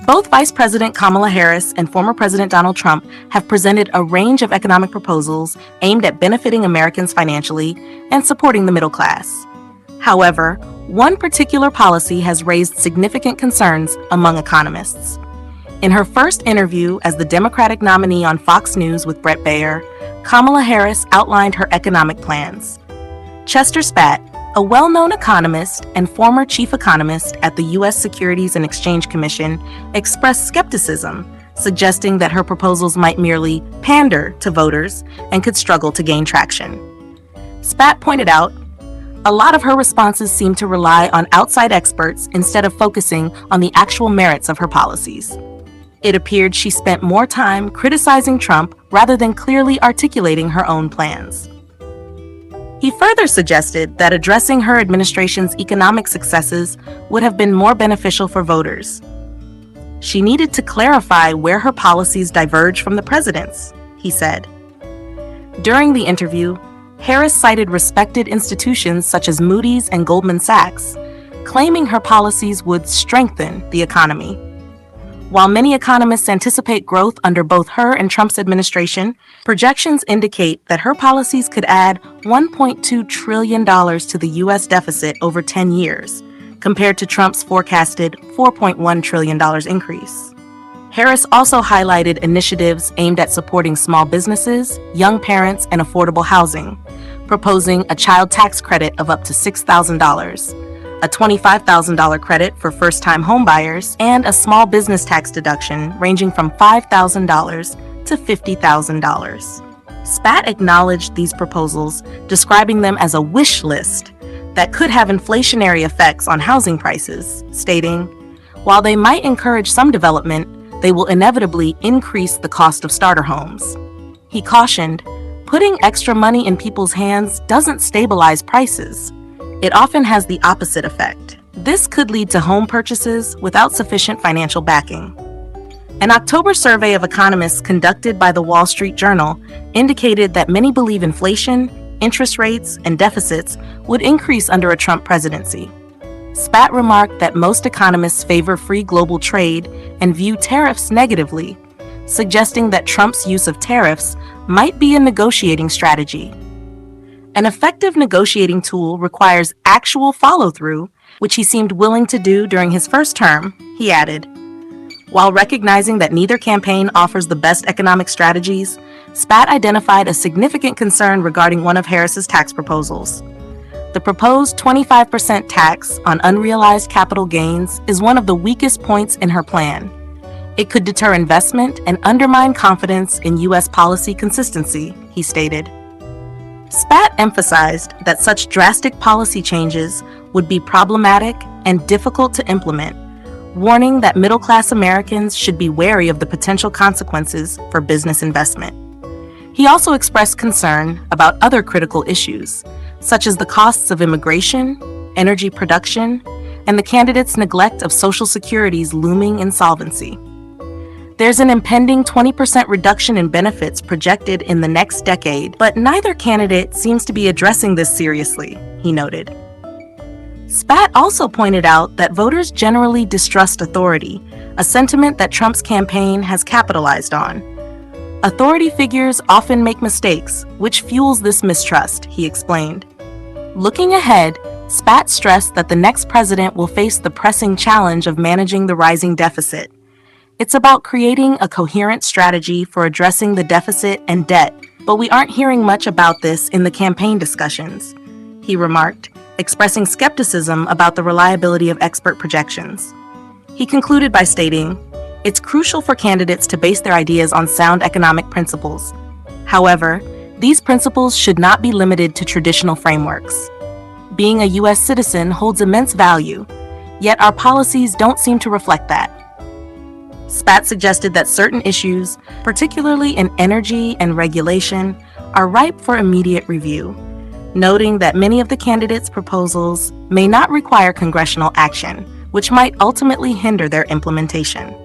Both Vice President Kamala Harris and former President Donald Trump have presented a range of economic proposals aimed at benefiting Americans financially and supporting the middle class. However, one particular policy has raised significant concerns among economists. In her first interview as the Democratic nominee on Fox News with Bret Baier, Kamala Harris outlined her economic plans. Chester Spatt, a well-known economist and former chief economist at the U.S. Securities and Exchange Commission, expressed skepticism, suggesting that her proposals might merely pander to voters and could struggle to gain traction. Spatt pointed out, a lot of her responses seem to rely on outside experts instead of focusing on the actual merits of her policies. It appeared she spent more time criticizing Trump rather than clearly articulating her own plans. He further suggested that addressing her administration's economic successes would have been more beneficial for voters. She needed to clarify where her policies diverge from the president's, he said. During the interview, Harris cited respected institutions such as Moody's and Goldman Sachs, claiming her policies would strengthen the economy. While many economists anticipate growth under both her and Trump's administration, projections indicate that her policies could add $1.2 trillion to the U.S. deficit over 10 years, compared to Trump's forecasted $4.1 trillion increase. Harris also highlighted initiatives aimed at supporting small businesses, young parents, and affordable housing, proposing a child tax credit of up to $6,000, a $25,000 credit for first-time homebuyers, and a small business tax deduction ranging from $5,000 to $50,000. Spatt acknowledged these proposals, describing them as a wish list that could have inflationary effects on housing prices, stating, while they might encourage some development, they will inevitably increase the cost of starter homes. He cautioned, putting extra money in people's hands doesn't stabilize prices. It often has the opposite effect. This could lead to home purchases without sufficient financial backing. An October survey of economists conducted by the Wall Street Journal indicated that many believe inflation, interest rates, and deficits would increase under a Trump presidency. Spatt remarked that most economists favor free global trade and view tariffs negatively, suggesting that Trump's use of tariffs might be a negotiating strategy. An effective negotiating tool requires actual follow-through, which he seemed willing to do during his first term, he added. While recognizing that neither campaign offers the best economic strategies, Spatt identified a significant concern regarding one of Harris's tax proposals. The proposed 25% tax on unrealized capital gains is one of the weakest points in her plan. It could deter investment and undermine confidence in U.S. policy consistency, he stated. Spatt emphasized that such drastic policy changes would be problematic and difficult to implement, warning that middle-class Americans should be wary of the potential consequences for business investment. He also expressed concern about other critical issues, such as the costs of immigration, energy production, and the candidate's neglect of Social Security's looming insolvency. There's an impending 20% reduction in benefits projected in the next decade, but neither candidate seems to be addressing this seriously, he noted. Spatt also pointed out that voters generally distrust authority, a sentiment that Trump's campaign has capitalized on. Authority figures often make mistakes, which fuels this mistrust, he explained. Looking ahead, Spatt stressed that the next president will face the pressing challenge of managing the rising deficit. It's about creating a coherent strategy for addressing the deficit and debt, but we aren't hearing much about this in the campaign discussions, he remarked, expressing skepticism about the reliability of expert projections. He concluded by stating, it's crucial for candidates to base their ideas on sound economic principles. However, these principles should not be limited to traditional frameworks. Being a U.S. citizen holds immense value, yet our policies don't seem to reflect that. Spatt suggested that certain issues, particularly in energy and regulation, are ripe for immediate review, noting that many of the candidates' proposals may not require congressional action, which might ultimately hinder their implementation.